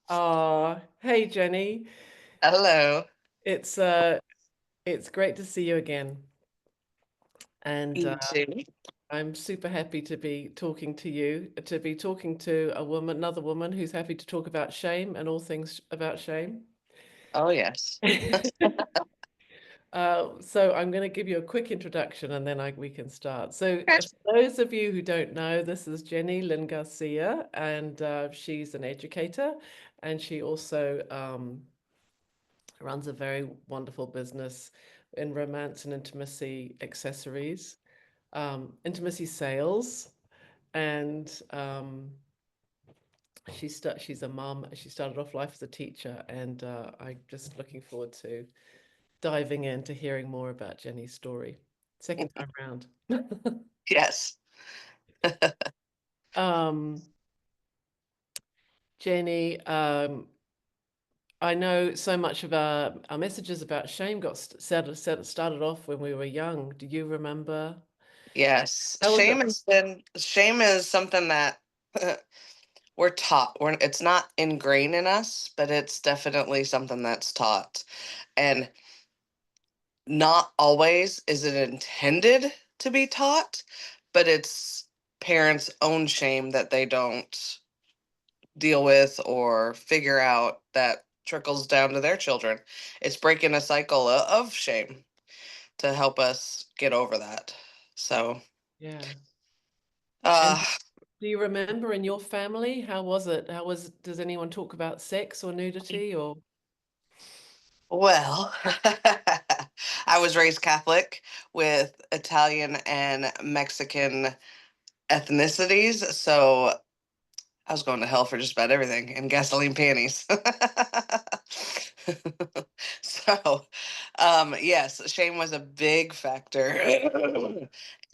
Hey Jenny. Hello. It's uh it's great to see you again. And You too. I'm super happy to be talking to you, to be talking to another woman who's happy to talk about shame and all things about shame. Oh, yes. So I'm going to give you a quick introduction and then we can start. So Okay. for those of you who don't know, this is Jenny Lynn Garcia, and she's an educator, and she also runs a very wonderful business in romance and intimacy accessories, intimacy sales, and she's a mom. She started off life as a teacher, and I'm just looking forward to diving into hearing more about Jenny's story. Second time round. Yes. um, Jenny, I know so much of our messages about shame got started off when we were young. Do you remember? Yes. How was it? Shame is something that we're taught. It's not ingrained in us, but it's definitely something that's taught. And not always is it intended to be taught, but it's parents' own shame that they don't deal with or figure out that trickles down to their children. It's breaking a cycle of shame to help us get over that. So, Yeah. And uh, do you remember in your family, how was it? Does anyone talk about sex or nudity or? well, I was raised Catholic with Italian and Mexican ethnicities, so I was going to hell for just about everything and gasoline panties. So, yes, shame was a big factor.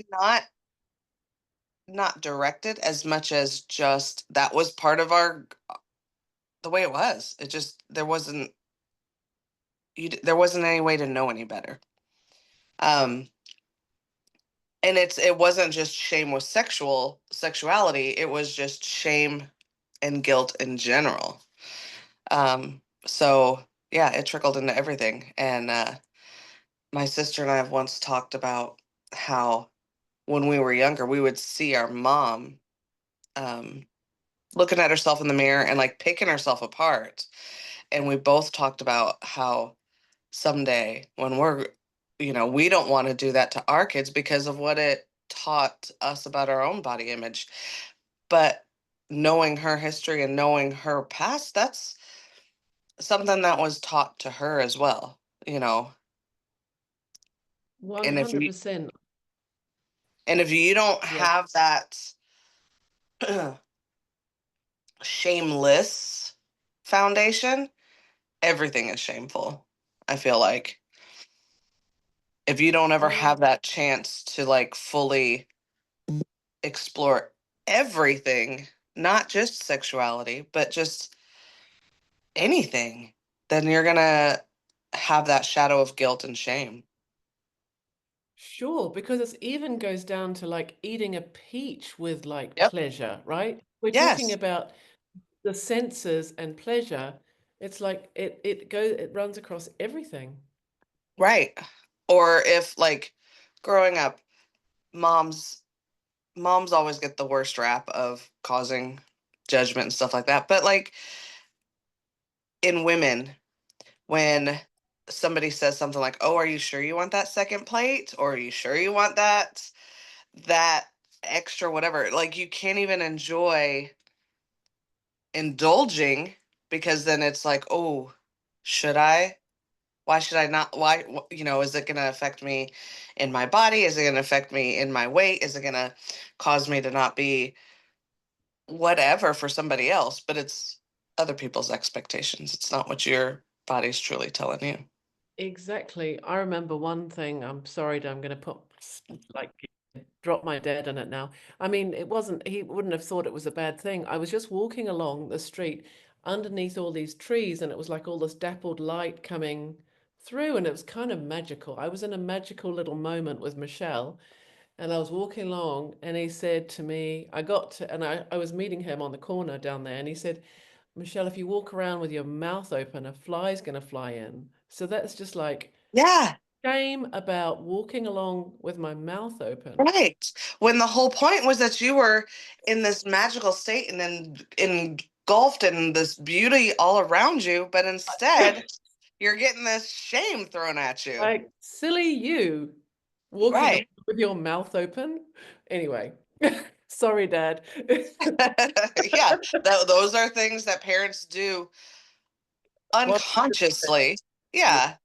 not not directed as much as just that was part of our the way it was. It just there wasn't any way to know any better. Um, and it wasn't just shame with sexuality. It was just shame and guilt in general. So yeah, it trickled into everything. And my sister and I have once talked about how when we were younger, we would see our mom um, looking at herself in the mirror and like picking herself apart. And we both talked about how someday when we don't want to do that to our kids because of what it taught us about our own body image. But knowing her history and knowing her past, that's something that was taught to her as well, you know. And if you 100%. and if you don't Yeah. have that shameless foundation, everything is shameful. I feel like if you don't ever Well, have that chance to like fully explore everything, not just sexuality, but just anything, then you're going to have that shadow of guilt and shame. sure, because it even goes down to like eating a peach with like Yep. pleasure, right? We're talking Yes. about the senses and pleasure. It's like it runs across everything. Right. Or if like growing up, moms moms always get the worst rap of causing judgment and stuff like that. But like in women, when somebody says something like, "Oh, are you sure you want that second plate?" or "Are you sure you want that extra whatever?" Like you can't even enjoy indulging because then it's like, "Oh, should I? Why should I not? Is it going to affect me in my body? Is it going to affect me in my weight? Is it going to cause me to not be whatever for somebody else?" But it's other people's expectations. It's not what your body's truly telling you. Exactly. I remember one thing. I'm sorry, I'm going to like drop my dad in it now. I mean, he wouldn't have thought it was a bad thing. I was just walking along the street underneath all these trees, and it was like all this dappled light coming through, and it was kind of magical. I was in a magical little moment with Michelle, and I was walking along, and he said to me, I was meeting him on the corner down there, and he said, Michelle, if you walk around with your mouth open, a fly's going to fly in. So that's just like Yeah, shame about walking along with my mouth open. right. When the whole point was that you were in this magical state and engulfed in this beauty all around you, but instead you're getting this shame thrown at you. Like, silly you walking around Right. with your mouth open. Anyway, sorry, Dad. Yeah, those are things that parents do What? unconsciously. Yeah. Yeah,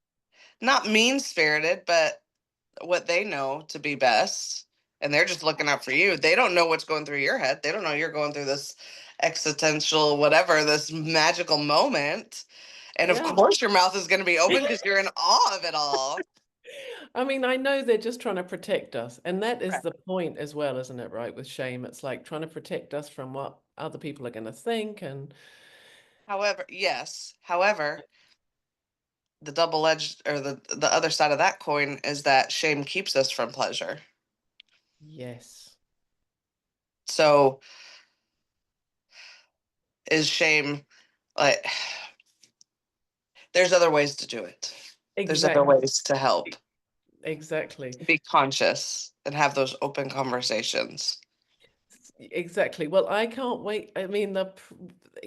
not mean-spirited, but what they know to be best. And they're just looking out for you. They don't know what's going through your head. They don't know you're going through this existential, whatever, this magical moment. And of Yeah. course, your mouth is going to be open because you're in awe of it all. I mean, I know they're just trying to protect us. And that is Right. the point as well, isn't it? Right? With shame, it's like trying to protect us from what other people are going to think. And However, yes. However, the double edged or the other side of that coin is that shame keeps us from pleasure. yes, So is shame like there's other ways to do it. There's other exactly. ways to help. Exactly. Be conscious and have those open conversations. Exactly. Well, I can't wait. I mean,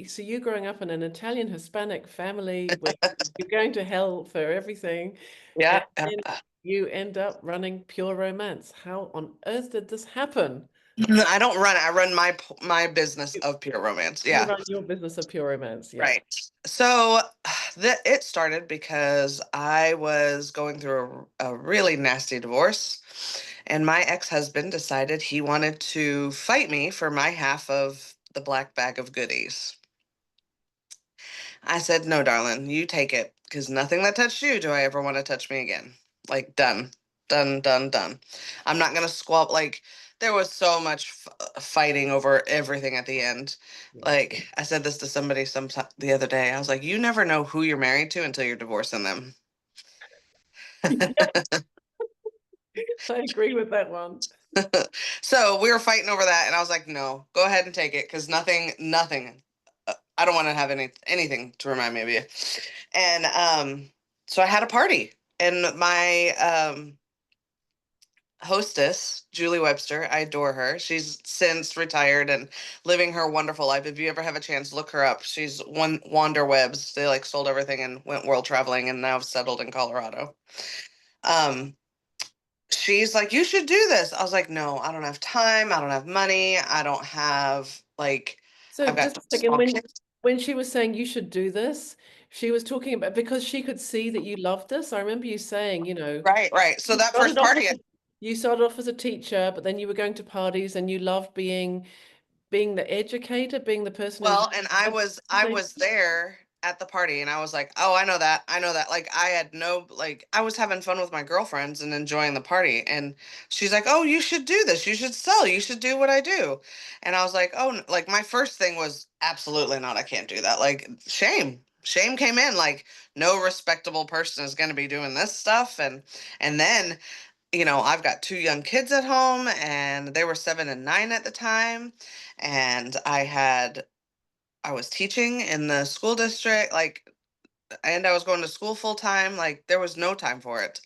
so you growing up in an Italian Hispanic family where you're going to hell for everything, and Yeah. then you end up running Pure Romance. How on earth did this happen? I don't run it. I run my business You, of pure romance. you Yeah. run your business of Pure Romance, yeah. Right. So it started because I was going through a really nasty divorce, and my ex-husband decided he wanted to fight me for my half of the black bag of goodies. I said, "No, darling, you take it, because nothing that touched you do I ever want to touch me again. Like, done, done, done, done. I'm not gonna squab." Like, there was so much fighting over everything at the end. Yeah. Like, I said this to somebody some the other day. I was like, "You never know who you're married to until you're divorcing them." I agree with that one. So we were fighting over that, and I was like, "No, go ahead and take it, because nothing. I don't want to have anything to remind me of you." And so I had a party, and my hostess, Julie Webster, I adore her. She's since retired and living her wonderful life. If you ever have a chance, look her up. She's one Wander Webs. They like sold everything and went world traveling, and now settled in Colorado. Um, she's like, "You should do this." I was like, "No, I don't have time. I don't have money. I don't have like, So I've got just a second, small kids." when she was saying you should do this, she was talking about because she could see that you loved this. I remember you saying, Right, right. So you that started first off party, you started off as a teacher, but then you were going to parties and you loved being the educator, being the person who's well, and I was there at the party, and I was like, "Oh, I know that. I know that." Like, I had no, like, I was having fun with my girlfriends and enjoying the party, and she's like, "Oh, you should do this. You should sell. You should do what I do." And I was like, "Oh, like my first thing was absolutely not. I can't do that." Like, shame came in, like, no respectable person is going to be doing this stuff. And then, I've got two young kids at home, and they were 7 and 9 at the time, and I was teaching in the school district, like, and I was going to school full time. Like, there was no time for it.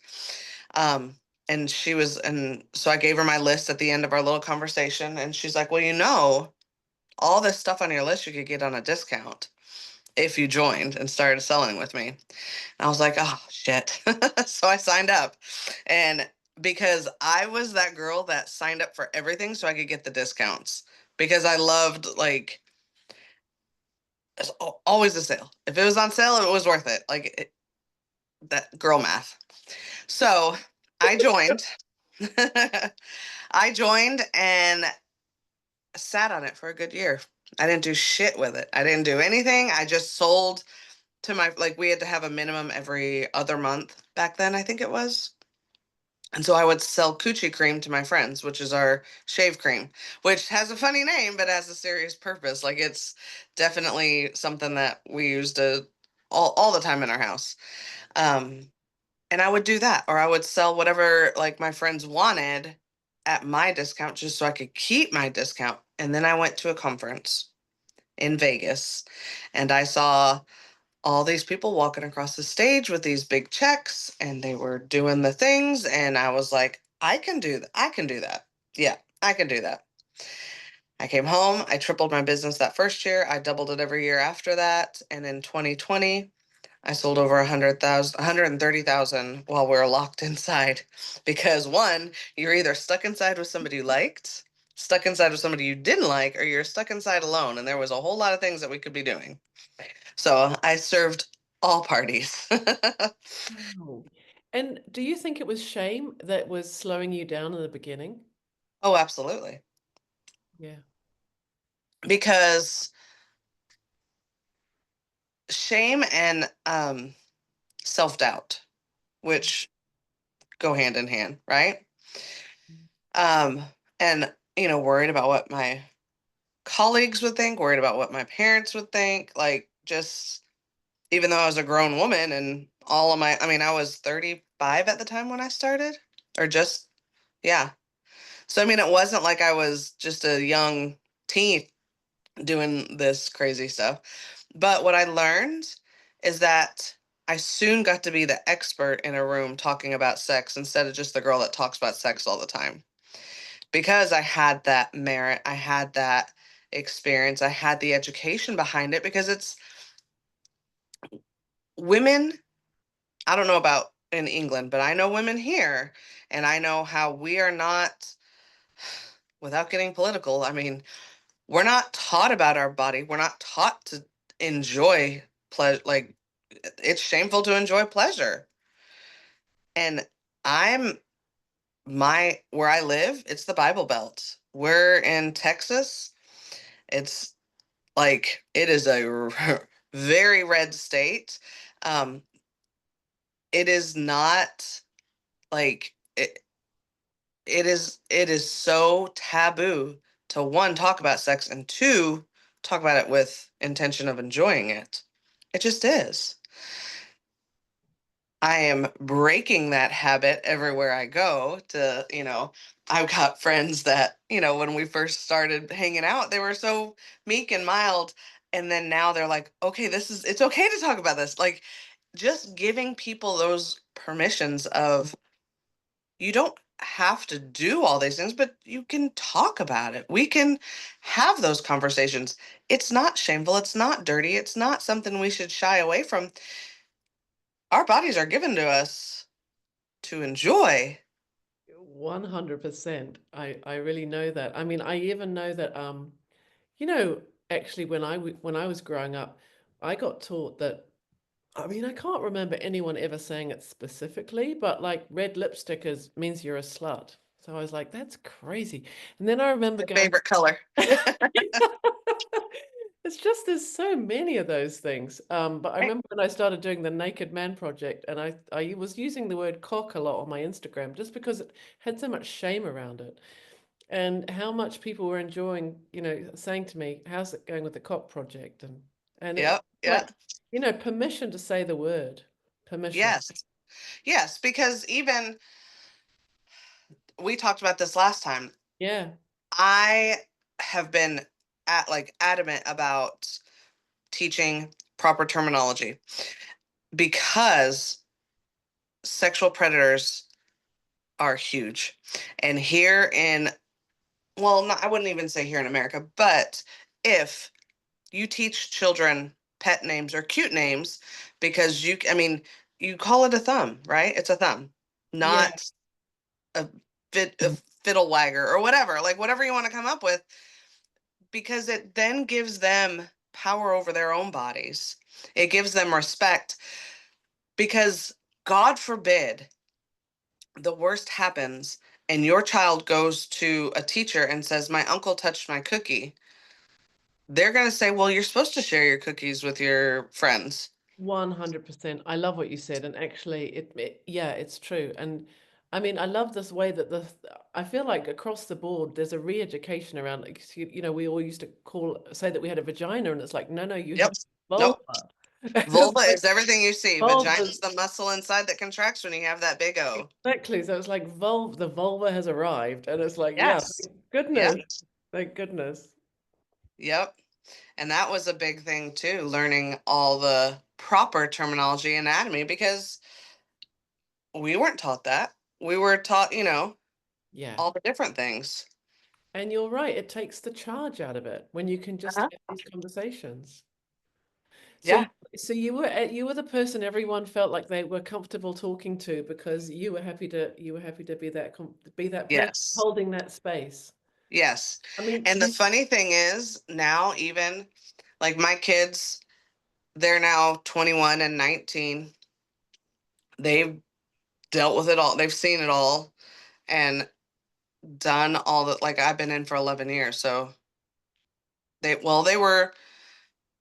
Um, and so I gave her my list at the end of our little conversation, and she's like, "Well, all this stuff on your list you could get on a discount if you joined and started selling with me." And I was like, "Oh, shit." So I signed up. And because I was that girl that signed up for everything so I could get the discounts, because I loved, like, it's always a sale. If it was on sale, it was worth it. Like, that girl math. So I joined. I joined and sat on it for a good year. I didn't do shit with it. I didn't do anything. I just sold to like, we had to have a minimum every other month back then, I think it was. And so I would sell coochie cream to my friends, which is our shave cream, which has a funny name but has a serious purpose. Like, it's definitely something that we used all the time in our house. Um, and I would do that, or I would sell whatever like my friends wanted at my discount just so I could keep my discount. And then I went to a conference, in Vegas, and I saw all these people walking across the stage with these big checks, and they were doing the things, and I was like, I can do that. I can do that. Yeah, I can do that. I came home, I tripled my business that first year, I doubled it every year after that, and in 2020, I sold over 100,000, 130,000 while we were locked inside. Because one, you're either stuck inside with somebody you liked, stuck inside with somebody you didn't like, or you're stuck inside alone. And there was a whole lot of things that we could be doing. So I served all parties. Wow. And do you think it was shame that was slowing you down in the beginning? Oh, absolutely. Yeah. Because shame and self doubt, which go hand in hand, right? Um, and, worried about what my colleagues would think, worried about what my parents would think, like just even though I was a grown woman and all of my, I mean, I was 35 at the time when I started, or just, yeah. So, I mean, it wasn't like I was just a young teen doing this crazy stuff. But what I learned is that I soon got to be the expert in a room talking about sex instead of just the girl that talks about sex all the time. Because I had that merit, I had that experience, I had the education behind it because it's women. I don't know about in England, but I know women here, and I know how we are not, without getting political, I mean, we're not taught about our body. We're not taught to enjoy pleasure. Like, it's shameful to enjoy pleasure. And I'm where I live, it's the Bible Belt. We're in Texas. It's like, it is a very red state. Um, it is not like it is so taboo to one talk about sex and two talk about it with intention of enjoying it. It just is. I am breaking that habit everywhere I go to, I've got friends that, when we first started hanging out, they were so meek and mild. And then now they're like, okay, it's okay to talk about this. Like, just giving people those permissions of, you don't have to do all these things, but you can talk about it. We can have those conversations. It's not shameful. It's not dirty. It's not something we should shy away from. Our bodies are given to us to enjoy. 100%. I really know that. I mean, I even know that you know, actually when I was growing up, I got taught that I mean, I can't remember anyone ever saying it specifically, but like red lipstick means you're a slut. So I was like, that's crazy. And then I remember My going, favorite color. it's just there's so many of those things. But I remember when I started doing the Naked Man project, and I was using the word cock a lot on my Instagram just because it had so much shame around it, and how much people were enjoying, saying to me, "How's it going with the cock project?" And it's Yep. Yeah. like, permission to say the word, permission. Yes. Yes. Because even we talked about this last time. Yeah. I have been adamant about teaching proper terminology because sexual predators are huge. And here in, well, not, I wouldn't even say here in America, but if you teach children pet names or cute names, because I mean, you call it a thumb, right? It's a thumb, Yeah. not a, a fiddle wagger or whatever, like whatever you want to come up with, because it then gives them power over their own bodies. It gives them respect because God forbid the worst happens and your child goes to a teacher and says, my uncle touched my cookie. They're going to say, well, you're supposed to share your cookies with your friends. 100%. I love what you said. And actually, yeah, it's true. And I mean, I love this way that I feel like across the board, there's a re-education around, like, we all used to say that we had a vagina, and it's like, no, no, you Yep. have Nope. vulva. It's Vulva like is everything you see. Vagina vulva, is the muscle inside that contracts when you have that big O. exactly. So it's like the vulva has arrived. And it's like, yeah, Yes. thank goodness. Yep. Thank goodness. Yep. And that was a big thing too, learning all the proper terminology anatomy because we weren't taught that. We were taught, Yeah. all the different things. And you're right, it takes the charge out of it when you can just Uh-huh. have these conversations. So Yeah. you were the person everyone felt like they were comfortable talking to because you were happy to be that person Yes. holding that space. Yes. I mean, And the funny thing is now, even like my kids, they're now 21 and 19. They've dealt with it all. They've seen it all and done all that. Like I've been in for 11 years. So they were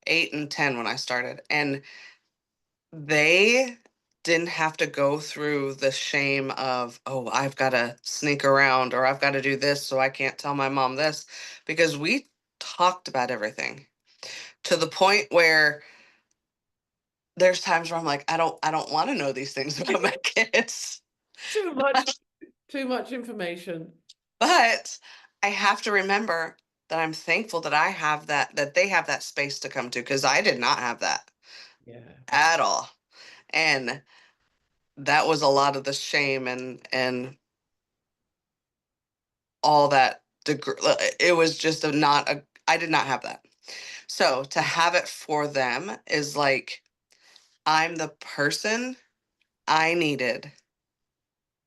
8 and 10 when I started. And they didn't have to go through the shame of, oh, I've got to sneak around or I've got to do this so I can't tell my mom this, because we talked about everything to the point where there's times where I'm like, I don't want to know these things about my kids. too much, too much information. But I have to remember that I'm thankful that I have that they have that space to come to, because I did not have that Yeah. at all. And that was a lot of the shame and all that degree. It was just a not a I did not have that. So to have it for them is like I'm the person I needed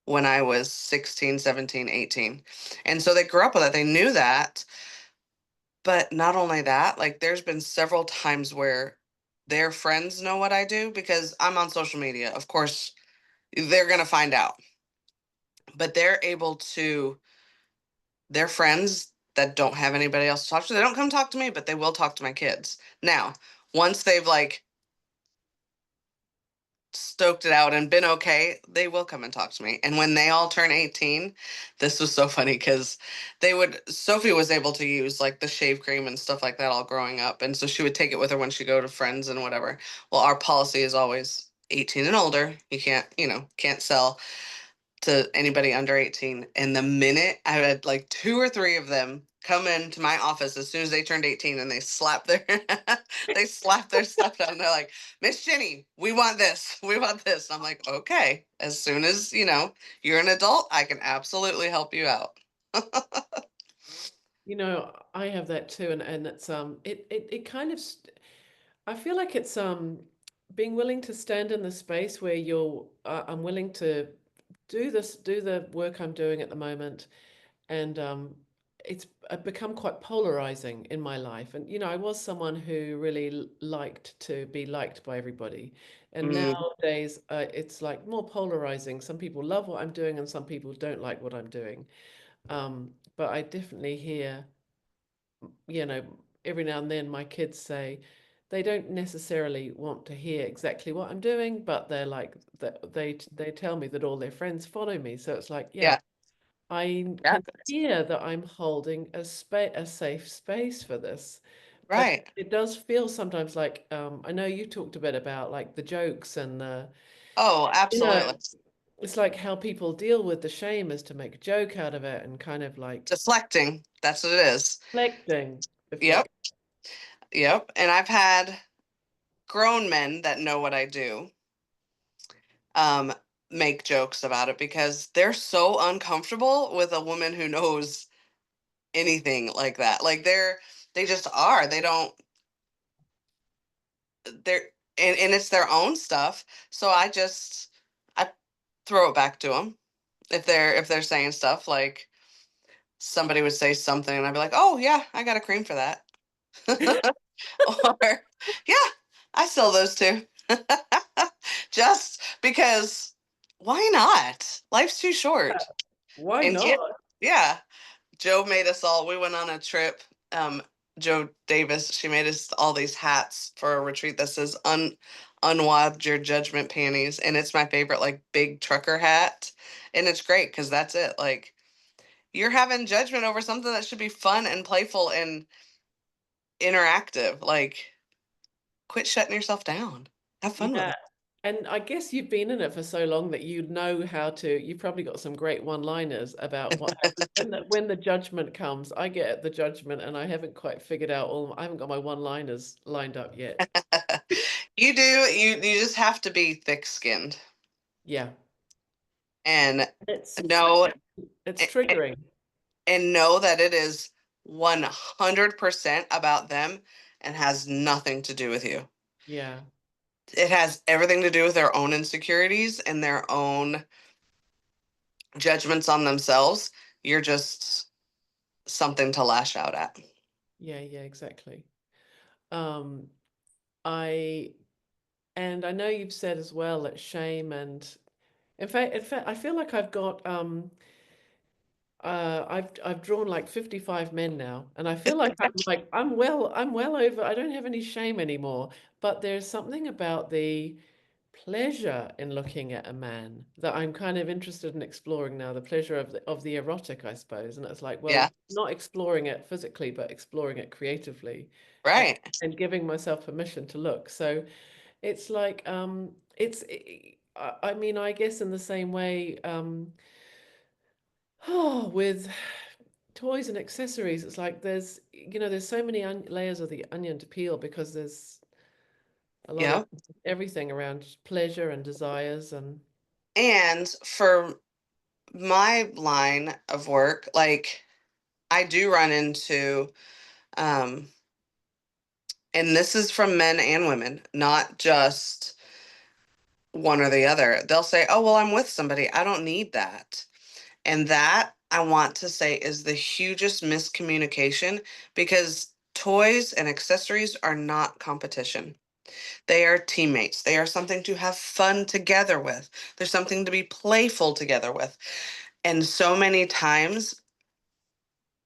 when I was 16, 17, 18. And so they grew up with it. They knew that. But not only that, like there's been several times where their friends know what I do because I'm on social media. Of course, they're going to find out. But they're able to, their friends that don't have anybody else to talk to, they don't come talk to me, but they will talk to my kids. Now, once they've like stoked it out and been okay, they will come and talk to me. And when they all turn 18, this was so funny because Sophie was able to use like the shave cream and stuff like that all growing up. And so she would take it with her when she go to friends and whatever. Well, our policy is always 18 and older. You can't sell to anybody under 18. And the minute I had like two or three of them come into my office as soon as they turned 18, and they slap their they slap their stuff down. They're like, Miss Jenny, we want this. We want this. I'm like, okay. As soon as, you're an adult, I can absolutely help you out. I have that too, and it kind of I feel like it's being willing to stand in the space where I'm willing to do the work I'm doing at the moment, and it's become quite polarizing in my life. And I was someone who really liked to be liked by everybody, and Mm, nowadays it's like more polarizing. Some people love what I'm doing, and some people don't like what I'm doing. But I definitely hear, you know, every now and then my kids say they don't necessarily want to hear exactly what I'm doing, but they're like that they tell me that all their friends follow me. So it's like, yeah, yeah. I Yeah. can hear that I'm holding a safe space for this. But Right. it does feel sometimes like I know you talked a bit about like the jokes and Oh, you know, absolutely. it's like how people deal with the shame is to make a joke out of it and kind of like Deflecting. That's what it is. reflecting, if you Yep. Yep. And I've had grown men that know what I do um, make jokes about it because they're so uncomfortable with a woman who knows anything like that. Like they just are. They don't. They're and it's their own stuff. So I throw it back to them if they're saying stuff like somebody would say something and I'd be like, oh yeah, I got a cream for that. Or yeah, I sell those too. Just because why not? Life's too short. why And not? yeah, Joe made us all, we went on a trip. Um, Joe Davis, she made us all these hats for a retreat that says unwad your judgment panties. And it's my favorite, like big trucker hat. And it's great because that's it. Like you're having judgment over something that should be fun and playful and interactive. Like quit shutting yourself down. Have fun with Yeah. it. And I guess you've been in it for so long that you know how to, you've probably got some great one-liners about what happens when the judgment comes. I get the judgment and I haven't quite figured out I haven't got my one-liners lined up yet. You do, you just have to be thick-skinned Yeah. and It's know it's triggering. and know that it is 100% about them and has nothing to do with you. Yeah. It has everything to do with their own insecurities and their own judgments on themselves. You're just something to lash out at. Yeah, yeah, exactly. Um, I and I know you've said as well that shame and in fact, I feel like I've got I've drawn like 55 men now, and I feel like I'm well over. I don't have any shame anymore, but there's something about the pleasure in looking at a man that I'm kind of interested in exploring now, the pleasure of the erotic, I suppose. And it's like, Yeah, well, not exploring it physically, but exploring it creatively and, right. and giving myself permission to look. So it's like I mean, I guess in the same way, with toys and accessories, it's like there's so many layers of the onion to peel because there's a lot of Yeah. everything around pleasure and desires and And for my line of work, like I do run into, um, and this is from men and women, not just one or the other. They'll say, "Oh, well, I'm with somebody. I don't need that." And that I want to say is the hugest miscommunication because toys and accessories are not competition. They are teammates. They are something to have fun together with. There's something to be playful together with. And so many times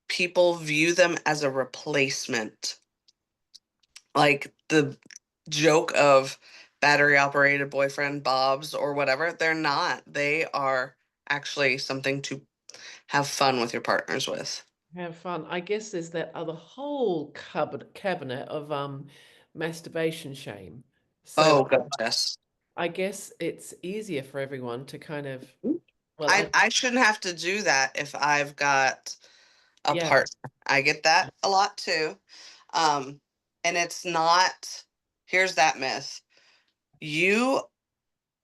people view them as a replacement. Like the joke of battery operated boyfriend Bob's or whatever, they're not. They are actually something to have fun with your partners with. have fun. I guess there's that other whole cabinet of masturbation shame. So Oh, goodness. I guess it's easier for everyone to kind of, well, I shouldn't have to do that if I've got a yeah, partner. I get that a lot too. Um, and it's not, here's that myth. You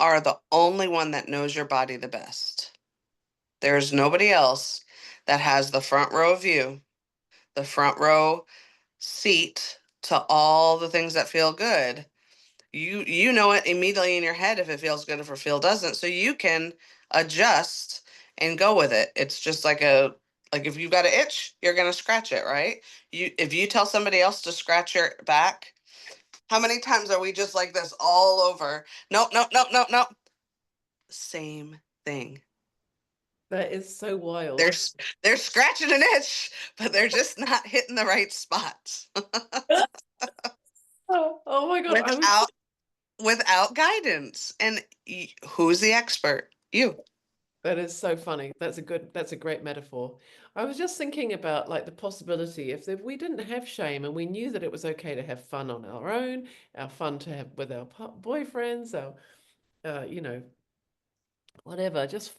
are the only one that knows your body the best. There's nobody else that has the front row view, the front row seat to all the things that feel good. You know it immediately in your head if it feels good, if it feel doesn't, so you can adjust and go with it. It's just like if you've got an itch, you're gonna scratch it, right? If you tell somebody else to scratch your back, how many times are we just like this all over? Nope, nope, nope, nope, nope. Same thing. that is so they're wild. s- they're scratching an itch, but they're just not hitting the right spots. Oh my God, without without guidance. And who's the expert? You. that is so funny. That's a great metaphor. I was just thinking about like the possibility if we didn't have shame and we knew that it was okay to have fun on our own, our fun to have with our boyfriends, our, you know, whatever, just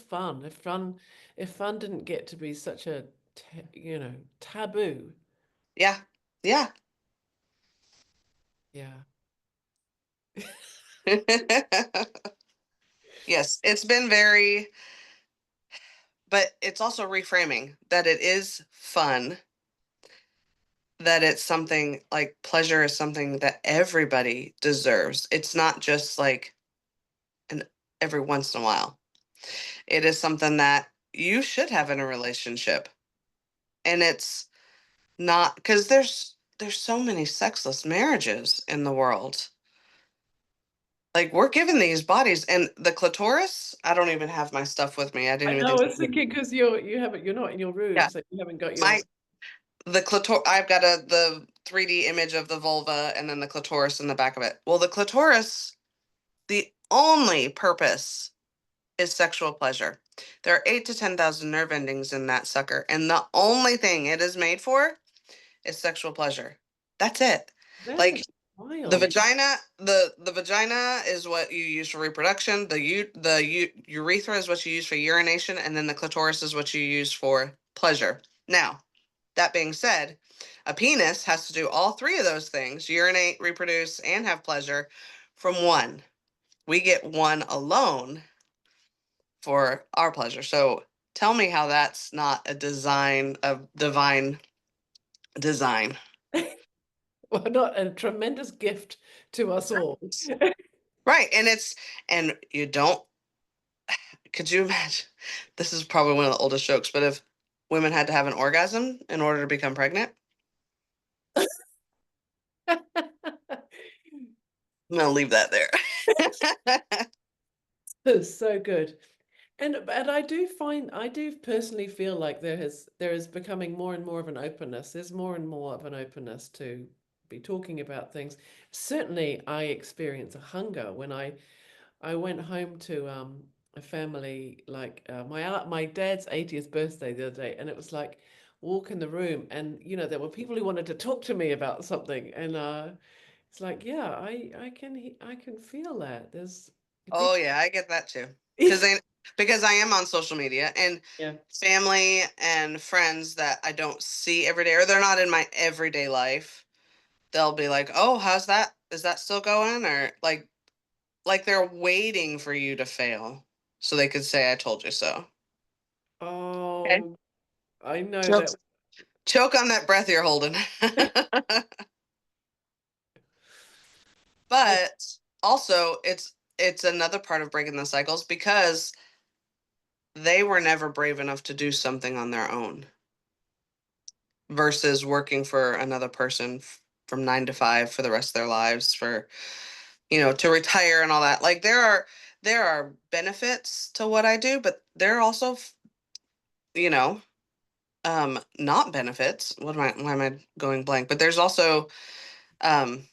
fun. If fun didn't get to be such a, taboo. Yeah. Yeah. Yeah. Yes, it's been very, but it's also reframing that it is fun, that it's something like pleasure is something that everybody deserves. It's not just like an every once in a while. It is something that you should have in a relationship. And it's not because there's so many sexless marriages in the world. Like we're given these bodies and the clitoris, I don't even have my stuff with me. I I didn't even know, think I was thinking because you're not in your room, yeah. so you haven't got your My the clitor I've got the 3D image of the vulva and then the clitoris in the back of it. Well, the clitoris, the only purpose is sexual pleasure. There are 8 to 10,000 nerve endings in that sucker, and the only thing it is made for is sexual pleasure. That's it. that's a Like The Wild. vagina, the vagina is what you use for reproduction. Urethra is what you use for urination, and then the clitoris is what you use for pleasure. Now, that being said, a penis has to do all three of those things: urinate, reproduce, and have pleasure from one. We get one alone for our pleasure. So tell me how that's not a divine design. Well, not a tremendous gift to us all. Right. And you don't, could you imagine? This is probably one of the oldest jokes, but if women had to have an orgasm in order to become pregnant, I'm going to leave that there. It's so good. And I do personally feel like there is becoming more and more of an openness. There's more and more of an openness to be talking about things. Certainly, I experience a hunger when I went home to a family like my dad's 80th birthday the other day, and it was like walk in the room, and there were people who wanted to talk to me about something, and it's like yeah, I can feel that there's Oh people. yeah, I get that too. Because I am on social media and Yeah. family and friends that I don't see every day or they're not in my everyday life. They'll be like, "Oh, how's that? Is that still going?" Or like they're waiting for you to fail so they could say I told you so. Okay. Oh, I know Choke that. choke on that breath you're holding. I But also it's another part of breaking the cycles because they were never brave enough to do something on their own versus working for another person from 9 to 5 for the rest of their lives for to retire and all that. Like there are benefits to what I do, but there are also you know not benefits. Why am I going blank? But there's also um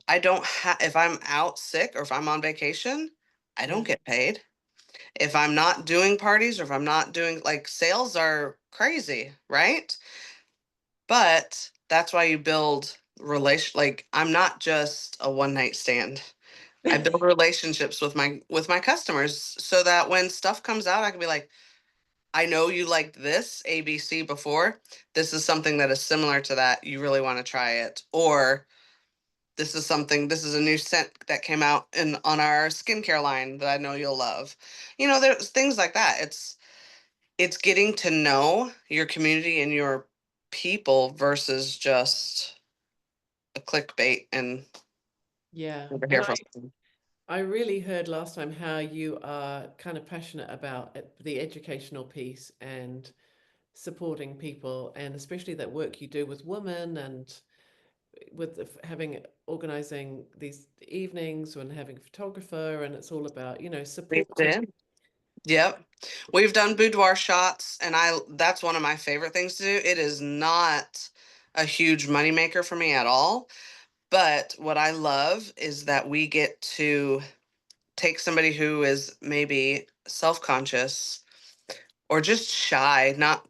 I don't have if I'm out sick or if I'm on vacation, I don't yeah. get paid. If I'm not doing parties or if I'm not doing like sales are crazy, right? But that's why you build like I'm not just a one night stand. I build relationships with my customers so that when stuff comes out, I can be like, I know you liked this ABC before. This is something that is similar to that. You really want to try it. Or this is a new scent that came out on our skincare line that I know you'll love. There's things like that. It's getting to know your community and your people versus just a clickbait and Yeah. never And hear from them. I really heard last time how you are kind of passionate about the educational piece and supporting people, and especially that work you do with women and with having organizing these evenings and having a photographer, and it's all about, We supporting. did. Yep. We've done boudoir shots and that's one of my favorite things to do. It is not a huge moneymaker for me at all. But what I love is that we get to take somebody who is maybe self-conscious or just shy, not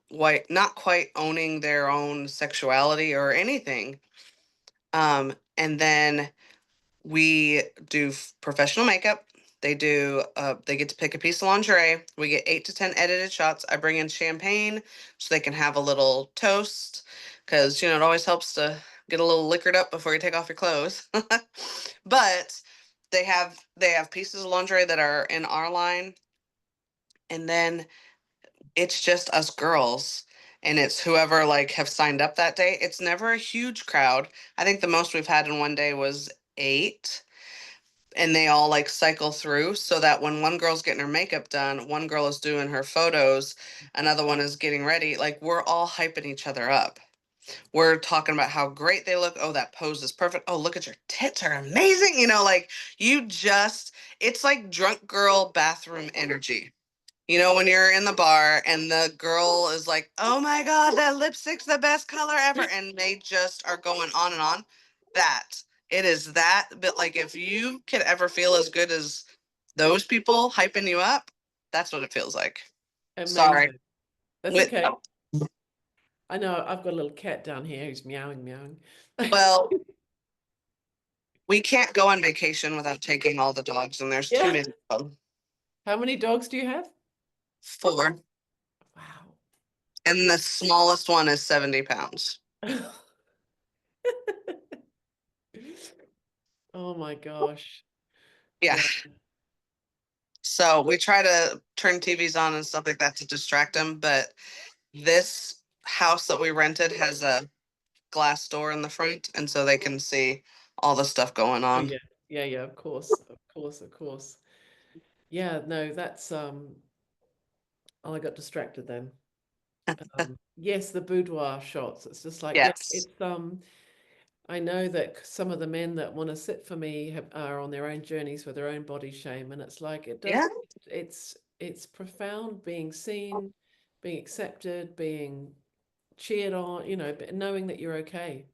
quite owning their own sexuality or anything. And then we do professional makeup. They get to pick a piece of lingerie. We get 8 to 10 edited shots. I bring in champagne so they can have a little toast because, it always helps to get a little liquored up before you take off your clothes. But they have pieces of lingerie that are in our line. And then it's just us girls and it's whoever like have signed up that day. It's never a huge crowd. I think the most we've had in one day was 8, and they all like cycle through so that when one girl's getting her makeup done, one girl is doing her photos, another one is getting ready. Like we're all hyping each other up. We're talking about how great they look. Oh, that pose is perfect. Oh, look at your tits are amazing. Like it's like drunk girl bathroom energy. When you're in the bar and the girl is like, "Oh my God, that lipstick's the best color ever," and they just are going on and on. That it is that, but like if you could ever feel as good as those people hyping you up, that's what it feels like. Sorry. Amazing. That's With okay. I know I've got a little cat down here who's meowing, meowing. well, We can't go on vacation without taking all the dogs, and there's too Yeah. many of them. How many dogs do you have? 4. Wow. And the smallest one is 70 pounds. Oh my gosh. Yeah. Yeah. So we try to turn TVs on and stuff like that to distract them. But this house that we rented has a glass door in the front, and so they can see all the stuff going Oh on. yeah. Yeah, yeah, of course. Of course, of course. Yeah, no, that's oh, I got distracted then. Yes, the boudoir shots. It's just like, yeah, Yes. it's I know that some of the men that want to sit for me are on their own journeys with their own body shame, and it's like it does. Yeah. It's profound being seen, being accepted, being cheered on. But knowing that you're okay.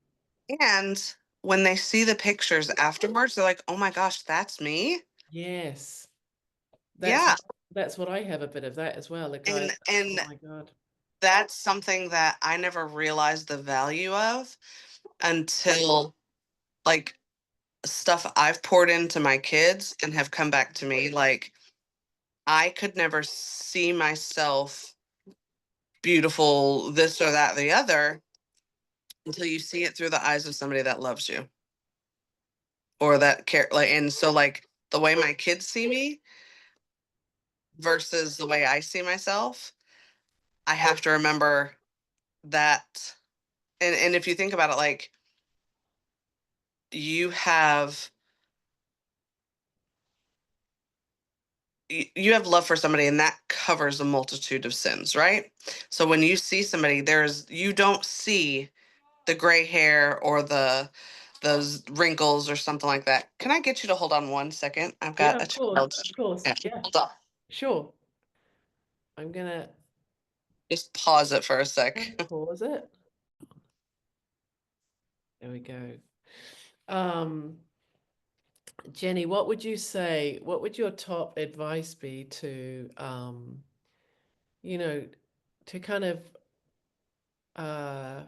And when they see the pictures afterwards, they're like, oh my gosh, that's me. Yes, that's Yeah. that's what I have a bit of that as well. The guys, And oh my God. that's something that I never realized the value of until like stuff I've poured into my kids and have come back to me. Like I could never see myself beautiful, this or that, the other, until you see it through the eyes of somebody that loves you or that care. Like, and so like the way my kids see me versus the way I see myself, I have to remember that. And if you think about it, like you have you have love for somebody and that covers a multitude of sins, right? So when you see somebody, you don't see the gray hair or those wrinkles or something like that. Can I get you to hold on 1 second? I've Yeah, got a of course, child. of course. Yeah, Yeah, hold on. sure. I'm gonna Just pause it for a sec. pause it. There we go. Um, Jenny, what would you say? What would your top advice be to, you know, to kind of uh,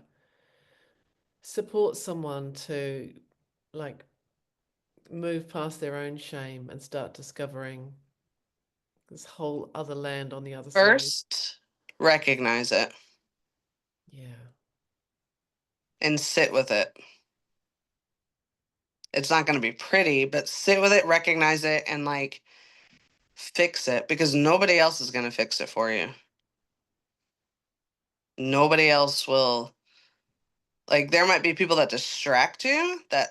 support someone to like move past their own shame and start discovering this whole other land on the other side? First, recognize it Yeah. and sit with it. It's not going to be pretty, but sit with it, recognize it, and like fix it because nobody else is going to fix it for you. Nobody else will. Like, there might be people that distract you that,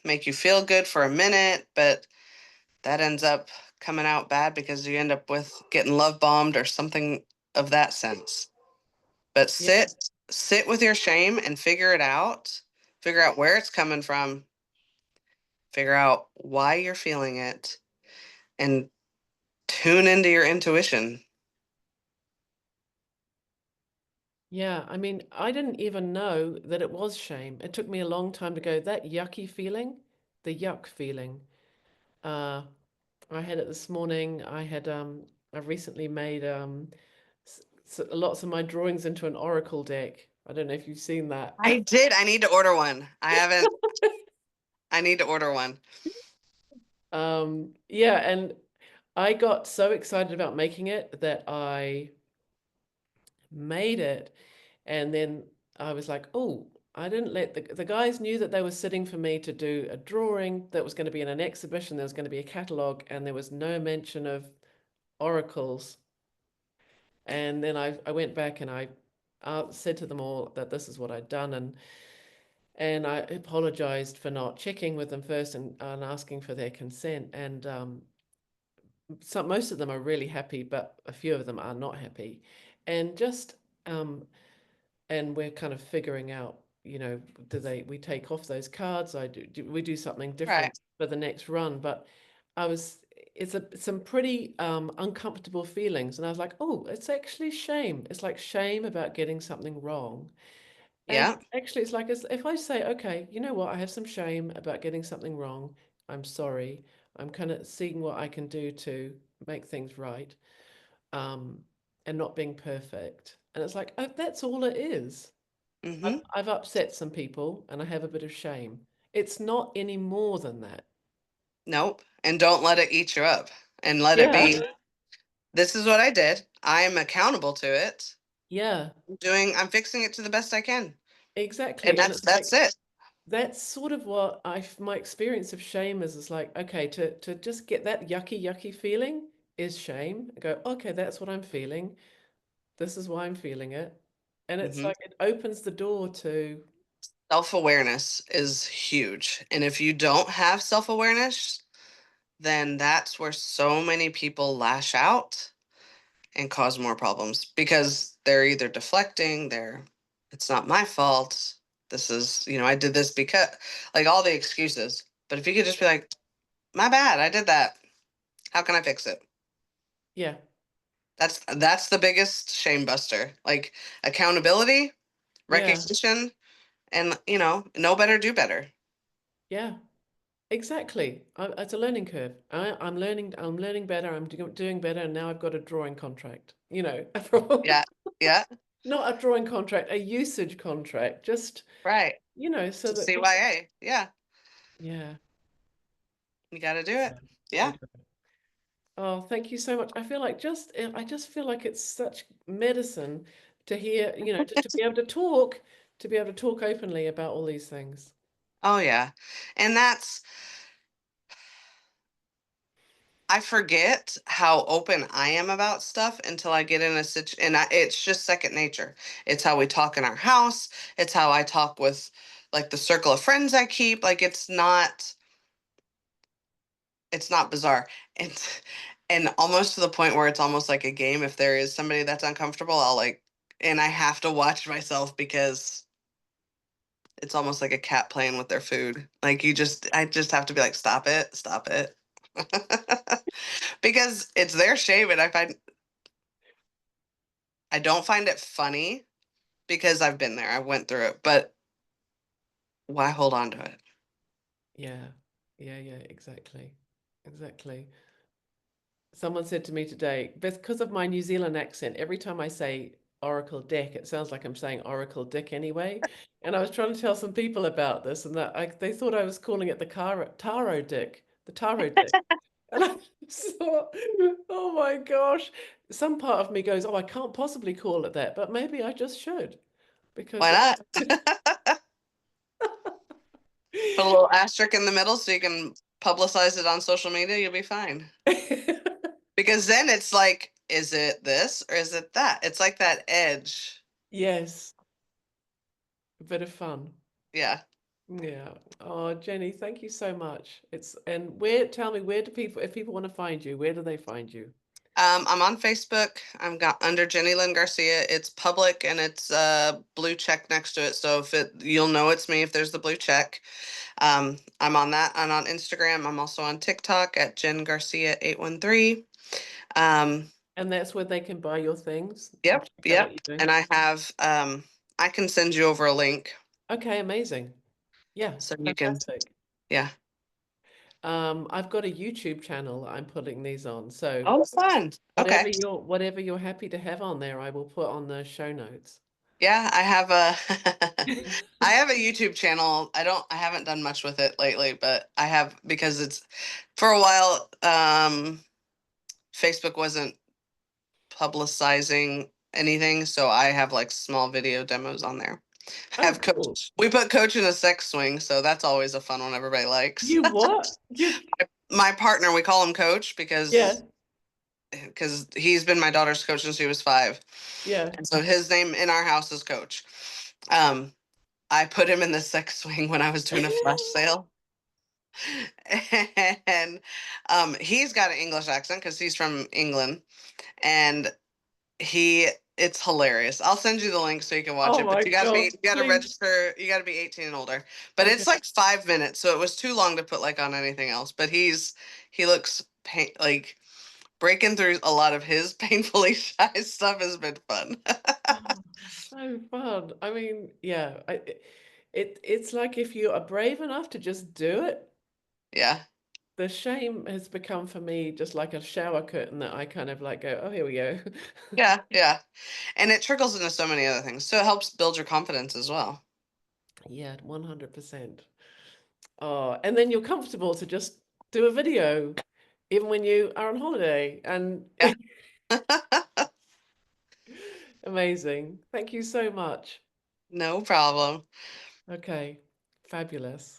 make you feel good for a minute, but that ends up coming out bad because you end up with getting love bombed or something of that sense. But Yeah. sit with your shame and figure it out. Figure out where it's coming from. Figure out why you're feeling it and tune into your intuition. Yeah, I mean, I didn't even know that it was shame. It took me a long time to go, that yucky feeling, the yuck feeling. Uh, I had it this morning. I've recently made lots of my drawings into an oracle deck. I don't know if you've seen that. I did. I need to order one. I haven't. I need to order one. Yeah, and I got so excited about making it that I made it, and then I was like, oh, I didn't let the guys knew that they were sitting for me to do a drawing that was going to be in an exhibition, there was going to be a catalog, and there was no mention of oracles. And then I went back and I said to them all that this is what I'd done, and I apologized for not checking with them first and asking for their consent. And most of them are really happy, but a few of them are not happy. And just um, and we're kind of figuring out, we take off those cards? We do something different Right. for the next run? But some pretty uncomfortable feelings, and I was like, oh, it's actually shame. It's like shame about getting something wrong. And Yeah. actually, it's like, if I say, okay, you know what, I have some shame about getting something wrong. I'm sorry. I'm kind of seeing what I can do to make things right, um, and not being perfect. And it's like, oh, that's all it is. I've, Mm-hmm. I've upset some people and I have a bit of shame. It's not any more than that. Nope. And don't let it eat you up, and let it Yeah. be, this is what I did. I am accountable to it. Yeah, I'm fixing it to the best I can. And exactly. And that's it's like, that's it. that's sort of what my experience of shame is like, okay, to just get that yucky feeling is shame. Go, okay, that's what I'm feeling. This is why I'm feeling it. And it's Hmm. like it opens the door to, Self-awareness is huge. And if you don't have self-awareness, then that's where so many people lash out and cause more problems because they're either deflecting, it's not my fault. This is, I did this because, like, all the excuses. But if you could just be like, my bad, I did that. How can I fix it? yeah, That's the biggest shame buster. Like, accountability, yeah, recognition, and know better, do better. yeah, exactly. It's a learning curve. I'm learning better. Doing better. And now I've got a drawing contract, Yeah, yeah, not a drawing contract, a usage contract, just, right. so that people, CYA. Yeah, yeah. you got to do So it. I Yeah. do. Oh, thank you so much. I feel like I just feel like it's such medicine to hear, to be able to talk, openly about all these things. Oh yeah. And I forget how open I am about stuff until I get in a situation, and it's just second nature. It's how we talk in our house. It's how I talk with, like, the circle of friends I keep. Like, it's not bizarre. And almost to the point where it's almost like a game. If there is somebody that's uncomfortable, and I have to watch myself because it's almost like a cat playing with their food. Like, I just have to be like, stop it, stop it. Because it's their shame, and I don't find it funny because I've been there. I went through it, but why hold on to it? Yeah. Yeah, exactly. Exactly. Someone said to me today, because of my New Zealand accent, every time I say Oracle deck, it sounds like I'm saying Oracle Dick anyway. And I was trying to tell some people about this, and they thought I was calling it the Taro Dick, the Taro Dick. And I thought, oh my gosh. Some part of me goes, oh, I can't possibly call it that, but maybe I just should, because Why not? Put a little asterisk in the middle so you can publicize it on social media. You'll be fine. Because then it's like, is it this or is it that? It's like that edge. yes, a bit of fun. Yeah. Yeah. Oh, Jenny, thank you so much. Tell me, where do people, if people want to find you, where do they find you? I'm on Facebook. I'm got under Jenny Lynn Garcia. It's public and it's a blue check next to it. So you'll know it's me if there's the blue check. I'm on that. I'm on Instagram. I'm also on TikTok at Jen Garcia 813. Um, And that's where they can buy your things and yep, check out what yep. you're doing. And I can send you over a link Okay, amazing. Yeah, so you can, fantastic. yeah. I've got a YouTube channel I'm putting these on. So Oh, fun. Okay. whatever you're happy to have on there, I will put on the show notes. Yeah, I have a I have a YouTube channel. I haven't done much with it lately, but I have, because it's, for a while, Facebook wasn't publicizing anything, so I have, like, small video demos on there. I Oh, have cool. coach. We put coach in a sex swing, so that's always a fun one everybody likes. You what? My partner, we call him Coach Yeah, because he's been my daughter's coach since he was 5. yeah. And so his name in our house is Coach. Um, I put him in the sex swing when I was doing a flash sale. And he's got an English accent because he's from England. And it's hilarious. I'll send you the link so you can watch Oh it. But my God, you gotta please. register, you gotta be 18 and older. But Okay. it's like 5 minutes, so it was too long to put, like, on anything else. But he looks like breaking through a lot of his painfully shy stuff has been fun. Oh, so fun. I mean, yeah, it's like if you are brave enough to just do it, Yeah. the shame has become for me just like a shower curtain that I kind of like go, oh, here we go. Yeah, yeah. And it trickles into so many other things. So it helps build your confidence as well. Yeah, 100%. Oh, and then you're comfortable to just do a video even when you are on holiday, and Yeah. amazing. Thank you so much. No problem. Okay, fabulous.